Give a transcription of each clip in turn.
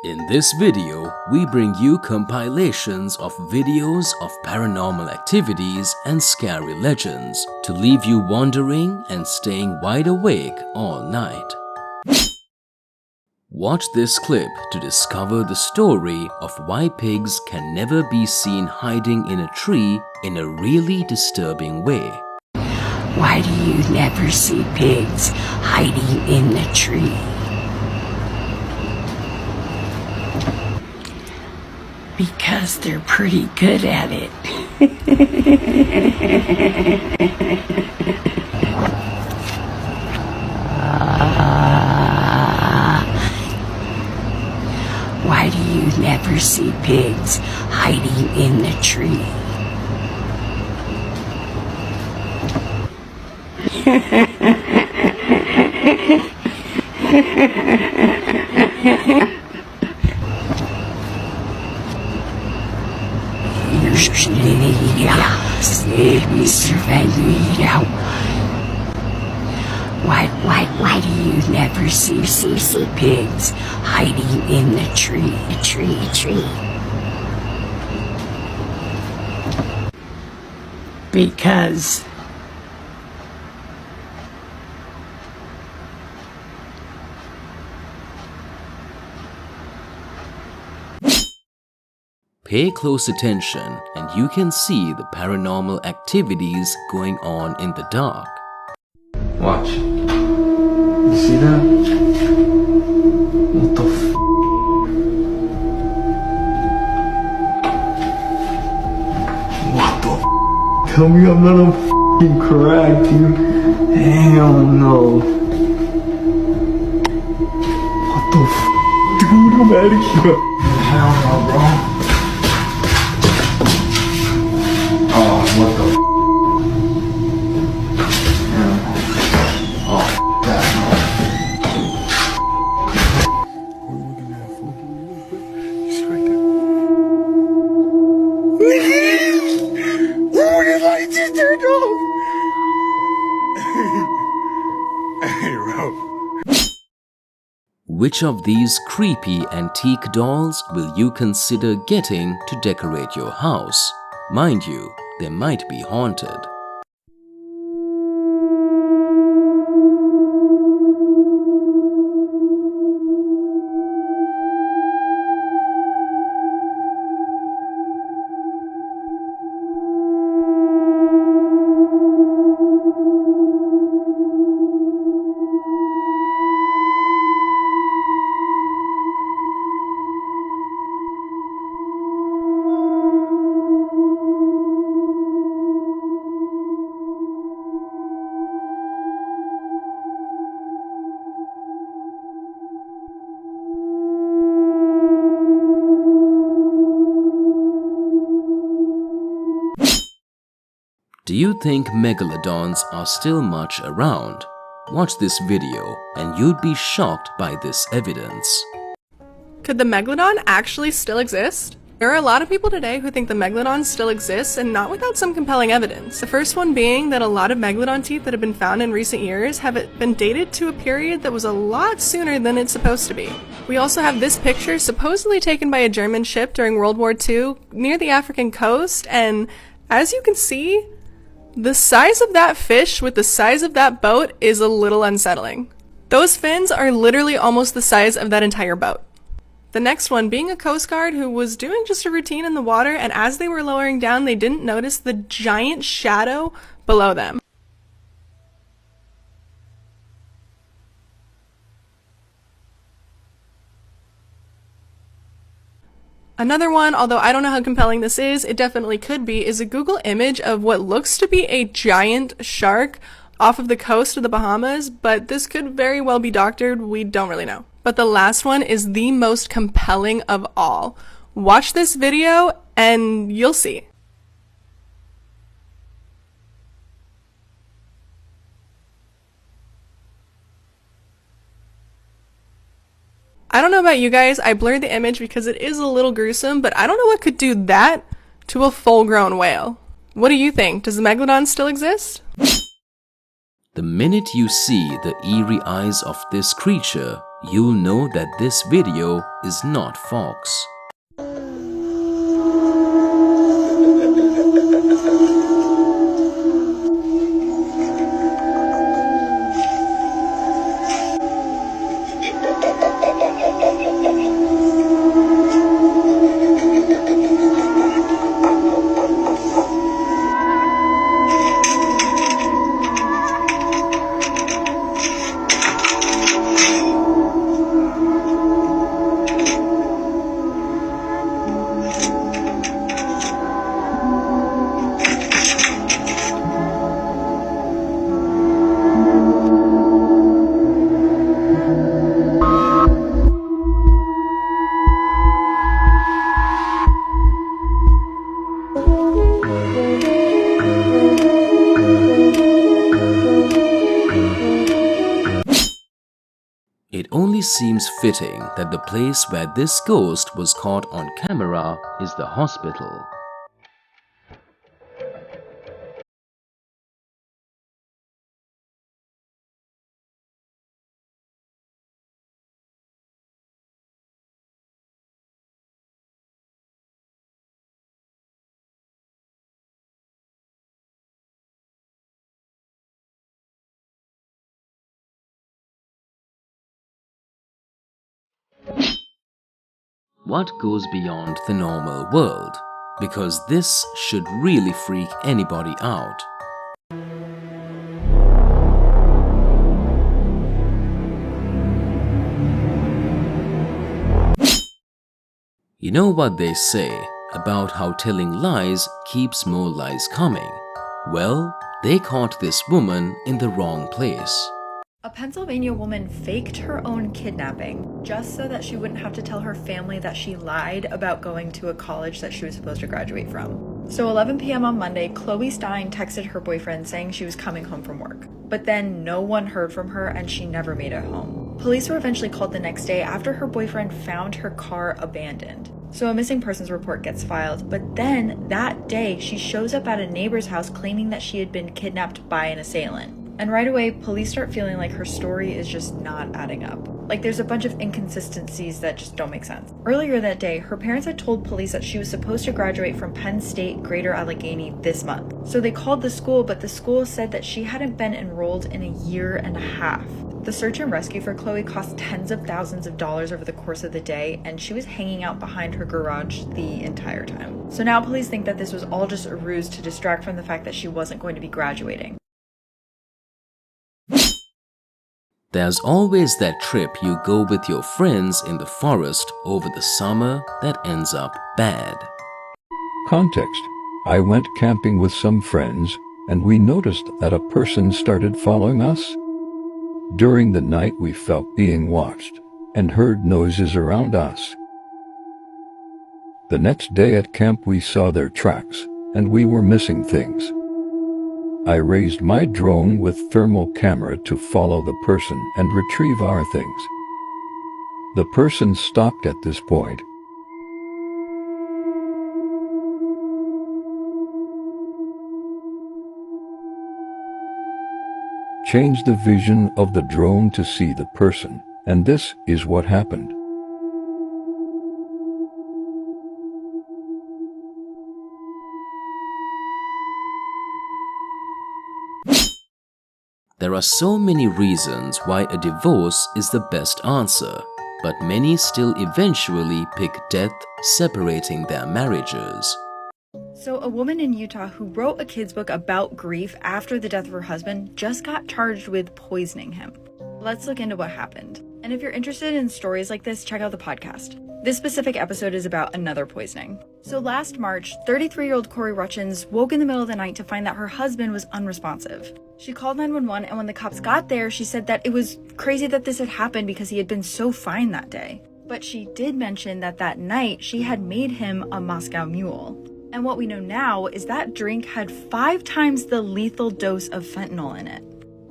In this video, we bring you compilations of videos of paranormal activities and scary legends to leave you wondering and staying wide awake all night. Watch this clip to discover the story of why pigs can never be seen hiding in a tree in a really disturbing way. Why do you never see pigs hiding in the tree? Because they're pretty good at it. Why do you never see pigs hiding in the tree? Why do you never see pigs hiding in the tree? Because Pay close attention and you can see the paranormal activities going on in the dark. Watch. You see that? What the f? What the f? Tell me I'm not a f***ing crack, dude. Hell no. What the f? Dude, I'm out of here. Hell no, bro. Oh, what the f? Which of these creepy antique dolls will you consider getting to decorate your house? Mind you, they might be haunted. Do you think megalodons are still much around? Watch this video and you'd be shocked by this evidence. Could the megalodon actually still exist? There are a lot of people today who think the megalodon still exists and not without some compelling evidence. The first one being that a lot of megalodon teeth that have been found in recent years have been dated to a period that was a lot sooner than it's supposed to be. We also have this picture supposedly taken by a German ship during World War II near the African coast, and as you can see, the size of that fish with the size of that boat is a little unsettling. Those fins are literally almost the size of that entire boat. The next one being a Coast Guard who was doing just a routine in the water, and as they were lowering down, they didn't notice the giant shadow below them. Another one, although I don't know how compelling this is, it definitely could be, is a Google image of what looks to be a giant shark off of the coast of the Bahamas, but this could very well be doctored, we don't really know. But the last one is the most compelling of all. Watch this video and you'll see. I don't know about you guys, I blurred the image because it is a little gruesome, but I don't know what could do that to a full-grown whale. What do you think? Does the megalodon still exist? The minute you see the eerie eyes of this creature, you'll know that this video is not Fox. It only seems fitting that the place where this ghost was caught on camera is the hospital. What goes beyond the normal world? Because this should really freak anybody out. You know what they say about how telling lies keeps more lies coming? Well, they caught this woman in the wrong place. A Pennsylvania woman faked her own kidnapping just so that she wouldn't have to tell her family that she lied about going to a college that she was supposed to graduate from. So 11 p.m. on Monday, Chloe Stein texted her boyfriend saying she was coming home from work. But then no one heard from her and she never made it home. Police were eventually called the next day after her boyfriend found her car abandoned. So a missing persons report gets filed, but then that day she shows up at a neighbor's house claiming that she had been kidnapped by an assailant. And right away, police start feeling like her story is just not adding up. Like there's a bunch of inconsistencies that just don't make sense. Earlier that day, her parents had told police that she was supposed to graduate from Penn State Greater Allegheny this month. So they called the school, but the school said that she hadn't been enrolled in a year and a half. The search and rescue for Chloe cost tens of thousands of dollars over the course of the day, and she was hanging out behind her garage the entire time. So now police think that this was all just a ruse to distract from the fact that she wasn't going to be graduating. There's always that trip you go with your friends in the forest over the summer that ends up bad. Context: I went camping with some friends, and we noticed that a person started following us. During the night we felt being watched, and heard noises around us. The next day at camp we saw their tracks, and we were missing things. I raised my drone with thermal camera to follow the person and retrieve our things. The person stopped at this point. Changed the vision of the drone to see the person, and this is what happened. There are so many reasons why a divorce is the best answer, but many still eventually pick death, separating their marriages. So a woman in Utah who wrote a kid's book about grief after the death of her husband just got charged with poisoning him. Let's look into what happened. And if you're interested in stories like this, check out the podcast. This specific episode is about another poisoning. So last March, 33-year-old Corey Rutchins woke in the middle of the night to find that her husband was unresponsive. She called 911, and when the cops got there, she said that it was crazy that this had happened because he had been so fine that day. But she did mention that that night she had made him a Moscow Mule. And what we know now is that drink had 5 times the lethal dose of fentanyl in it.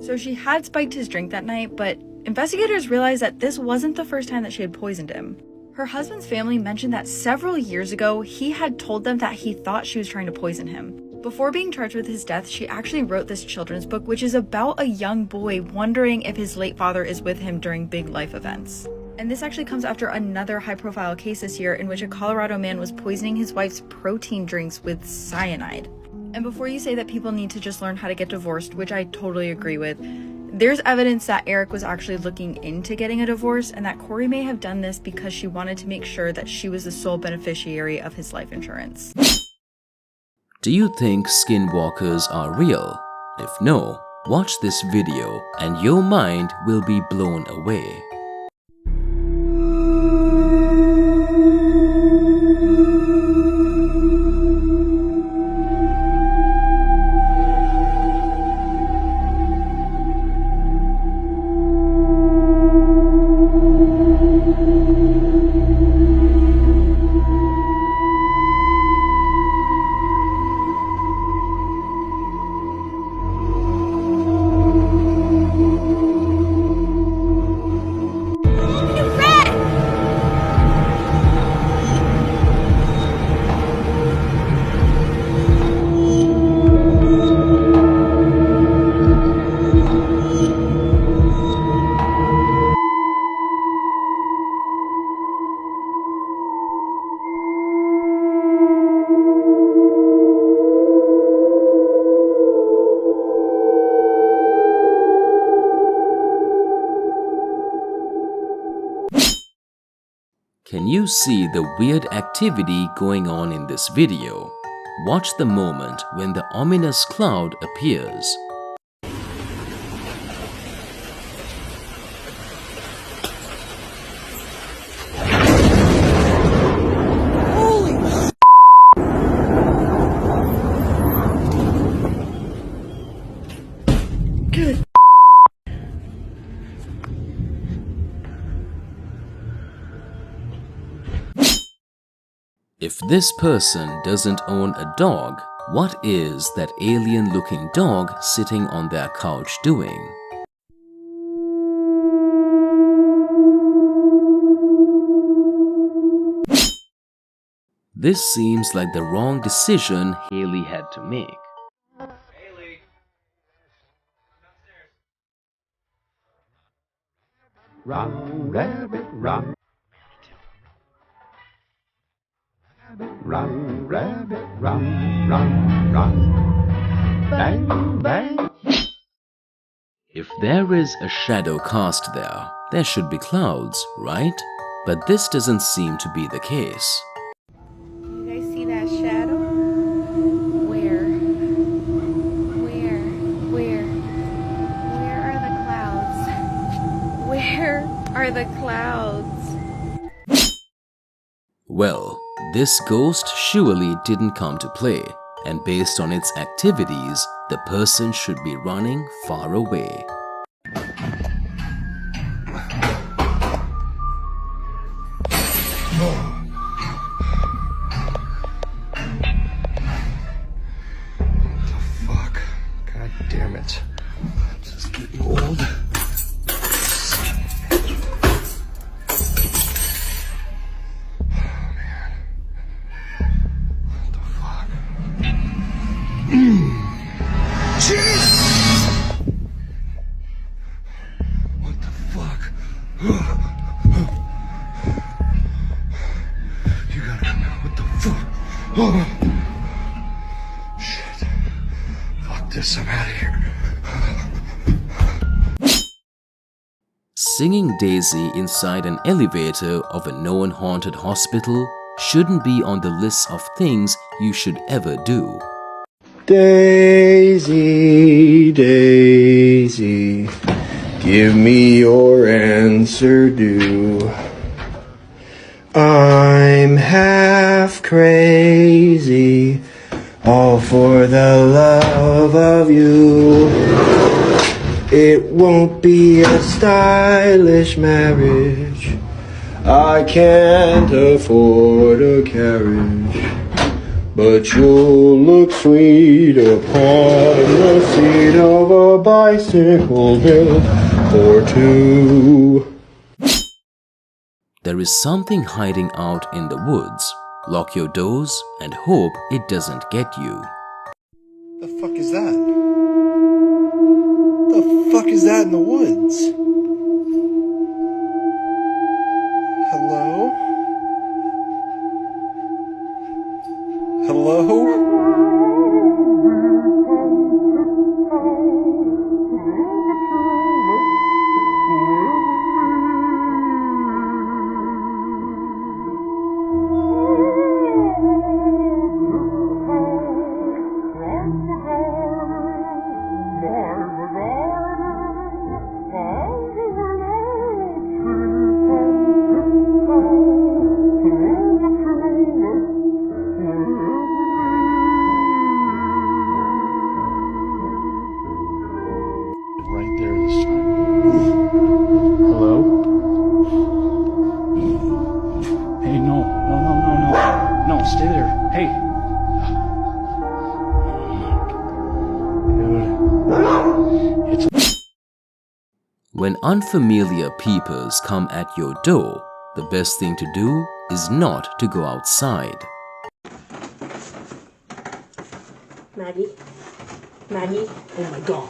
So she had spiked his drink that night, but investigators realized that this wasn't the first time that she had poisoned him. Her husband's family mentioned that several years ago, he had told them that he thought she was trying to poison him. Before being charged with his death, she actually wrote this children's book, which is about a young boy wondering if his late father is with him during big life events. And this actually comes after another high-profile case this year in which a Colorado man was poisoning his wife's protein drinks with cyanide. And before you say that people need to just learn how to get divorced, which I totally agree with, there's evidence that Eric was actually looking into getting a divorce and that Corey may have done this because she wanted to make sure that she was the sole beneficiary of his life insurance. Do you think skinwalkers are real? If no, watch this video and your mind will be blown away. Can you see the weird activity going on in this video? Watch the moment when the ominous cloud appears. If this person doesn't own a dog, what is that alien-looking dog sitting on their couch doing? This seems like the wrong decision Haley had to make. Haley, downstairs. Run, rabbit, run. Run, rabbit, run, run, run. Bang, bang. If there is a shadow cast there, there should be clouds, right? But this doesn't seem to be the case. You guys see that shadow? Where are the clouds? Where are the clouds? Well, this ghost surely didn't come to play, and based on its activities, the person should be running far away. Fuck. God damn it. Just getting old. What the fuck? You gotta come out. What the fuck? Oh. Shit. Fuck this. I'm out of here. Singing Daisy inside an elevator of a known haunted hospital shouldn't be on the list of things you should ever do. Daisy, Daisy, give me your answer due. I'm half crazy, all for the love of you. It won't be a stylish marriage, I can't afford a carriage. But you'll look sweet upon the seat of a bicycle built for two. There is something hiding out in the woods. Lock your doors and hope it doesn't get you. The fuck is that? The fuck is that in the woods? Hello? Hello? Right there this time. Hello? Hey, no. No, stay there. Hey. Dude. It's... When unfamiliar peepers come at your door, the best thing to do is not to go outside. Maggie? Maggie? Oh my god.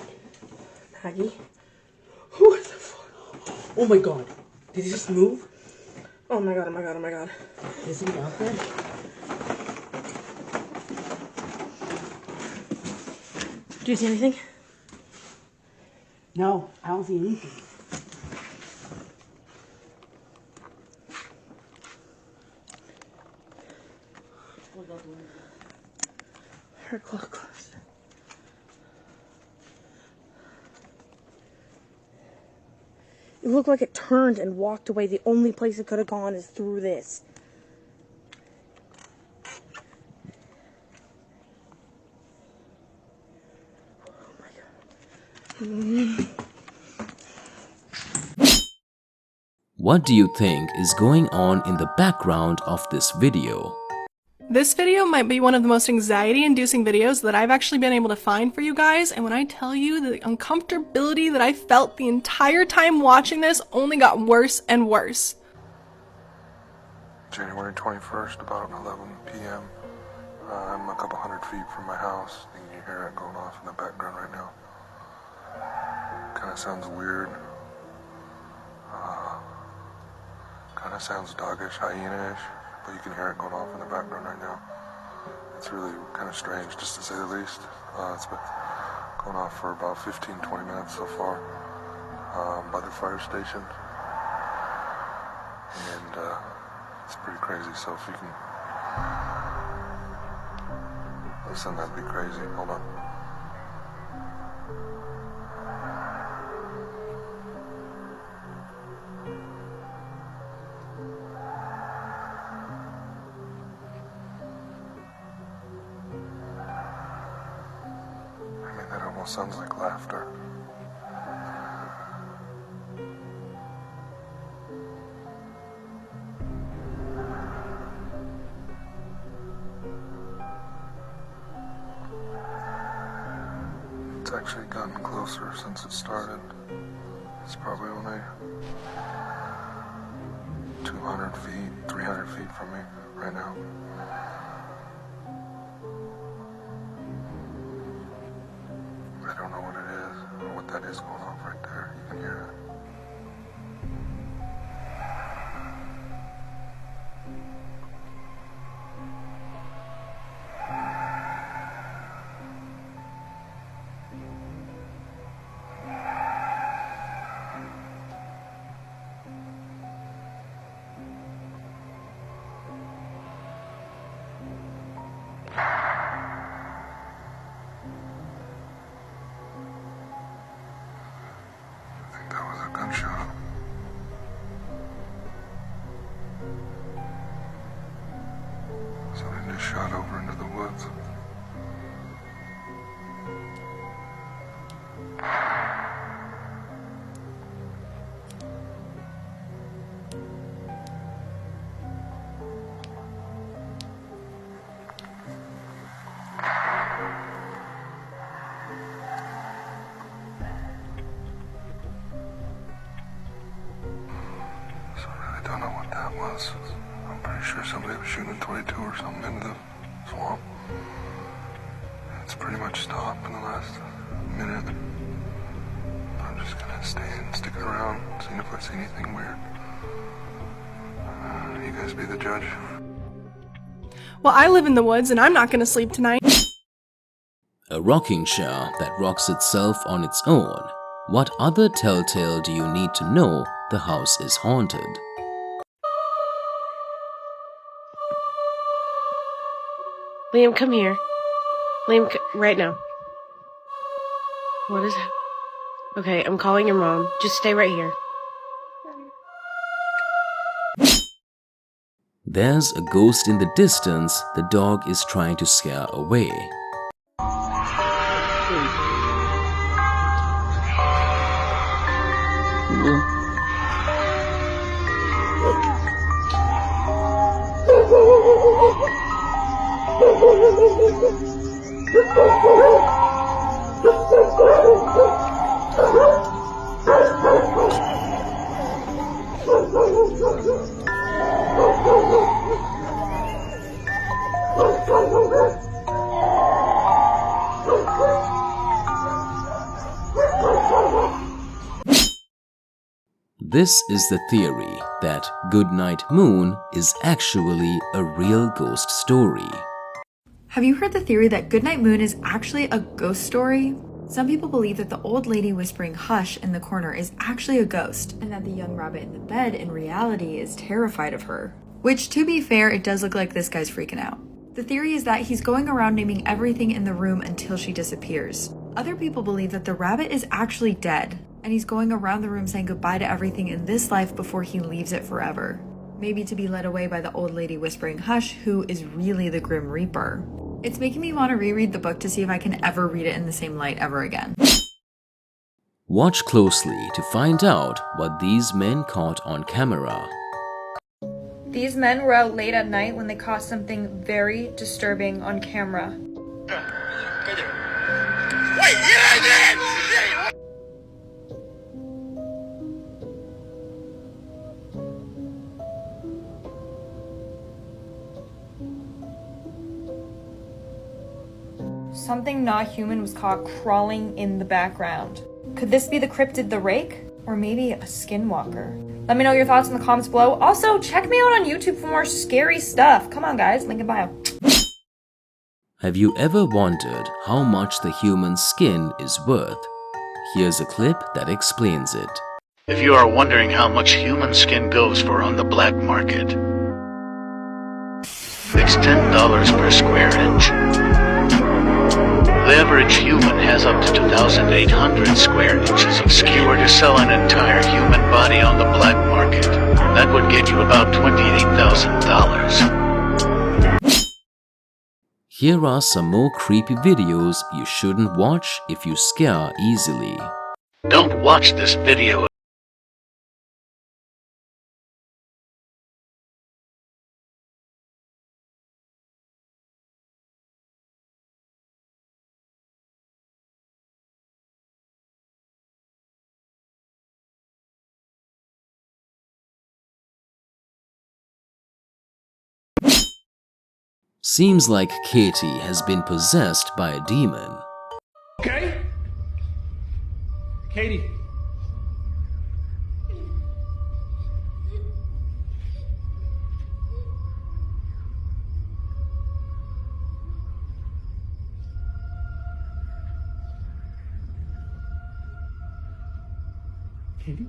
Maggie? What the fuck? Oh my god. Did he just move? Oh my god, oh my god, oh my god. Is he out there? Do you see anything? No, I don't see anything. Her clock closed. It looked like it turned and walked away. The only place it could have gone is through this. Oh my god. What do you think is going on in the background of this video? This video might be one of the most anxiety-inducing videos that I've actually been able to find for you guys, and when I tell you the uncomfortability that I felt the entire time watching this only got worse and worse. January 21st, about 11 p.m. I'm a couple hundred feet from my house. You can hear it going off in the background right now. Kind of sounds weird. Kind of sounds doggish, hyena-ish, but you can hear it going off in the background right now. It's really kind of strange, just to say the least. It's been going off for about 15-20 minutes so far by the fire station. And it's pretty crazy, so if you can listen, that'd be crazy. Hold on. That almost sounds like laughter. It's actually gotten closer since it started. It's probably only 200 feet, 300 feet from me right now. I don't know what it is, or what that is going off right there. You can hear it. That was a gunshot. Somebody just shot over into the woods. I don't know what that was. I'm pretty sure somebody was shooting a 22 or something into the swamp. It's pretty much stopped in the last minute. I'm just gonna stay and stick it around, seeing if I see anything weird. You guys be the judge. Well, I live in the woods and I'm not gonna sleep tonight. A rocking chair that rocks itself on its own. What other telltale do you need to know the house is haunted? Liam, come here. Liam, right now. What is that? Okay, I'm calling your mom. Just stay right here. There's a ghost in the distance the dog is trying to scare away. This is the theory that Goodnight Moon is actually a real ghost story. Have you heard the theory that Goodnight Moon is actually a ghost story? Some people believe that the old lady whispering hush in the corner is actually a ghost, and that the young rabbit in the bed in reality is terrified of her. Which, to be fair, it does look like this guy's freaking out. The theory is that he's going around naming everything in the room until she disappears. Other people believe that the rabbit is actually dead, and he's going around the room saying goodbye to everything in this life before he leaves it forever. Maybe to be led away by the old lady whispering hush, who is really the Grim Reaper. It's making me want to reread the book to see if I can ever read it in the same light ever again. Watch closely to find out what these men caught on camera. These men were out late at night when they caught something very disturbing on camera. Something not human was caught crawling in the background. Could this be the cryptid the Rake? Or maybe a skinwalker? Let me know your thoughts in the comments below. Also, check me out on YouTube for more scary stuff. Come on guys, link in bio. Have you ever wondered how much the human skin is worth? Here's a clip that explains it. If you are wondering how much human skin goes for on the black market, it's $10 per square inch. The average human has up to 2,800 square inches of skin. If you were to sell an entire human body on the black market, that would get you about $28,000. Here are some more creepy videos you shouldn't watch if you scare easily. Don't watch this video. Seems like Katie has been possessed by a demon. Okay? Katie. Katie?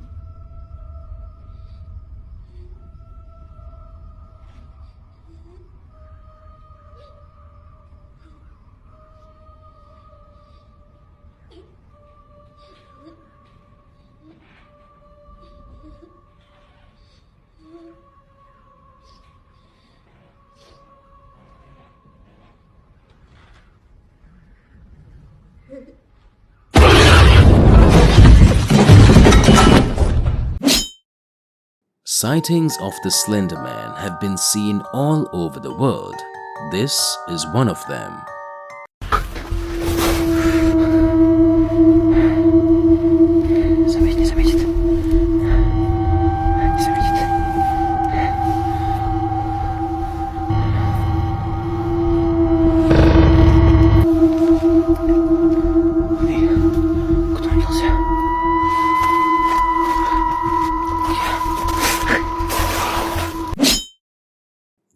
Sightings of the Slender Man have been seen all over the world. This is one of them.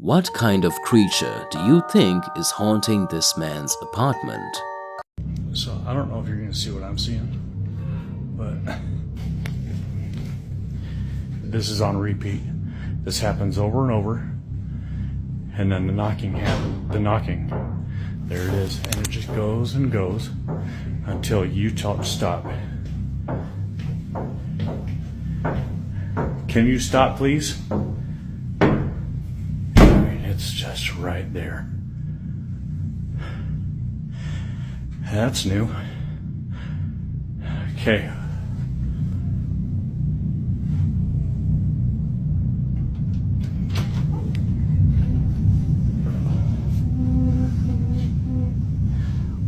What kind of creature do you think is haunting this man's apartment? So I don't know if you're going to see what I'm seeing, but this is on repeat. This happens over and over, and then the knocking happens. The knocking, there it is, and it just goes and goes until you tell it to stop. Can you stop, please? I mean, it's just right there. That's new. Okay.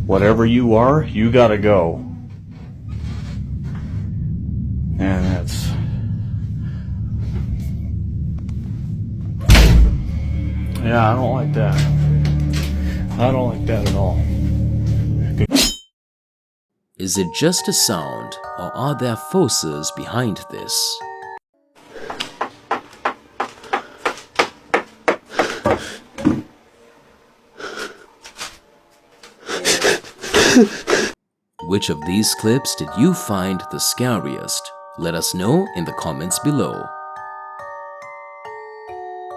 Whatever you are, you gotta go. And that's... Yeah, I don't like that. I don't like that at all. Is it just a sound, or are there forces behind this? Which of these clips did you find the scariest? Let us know in the comments below.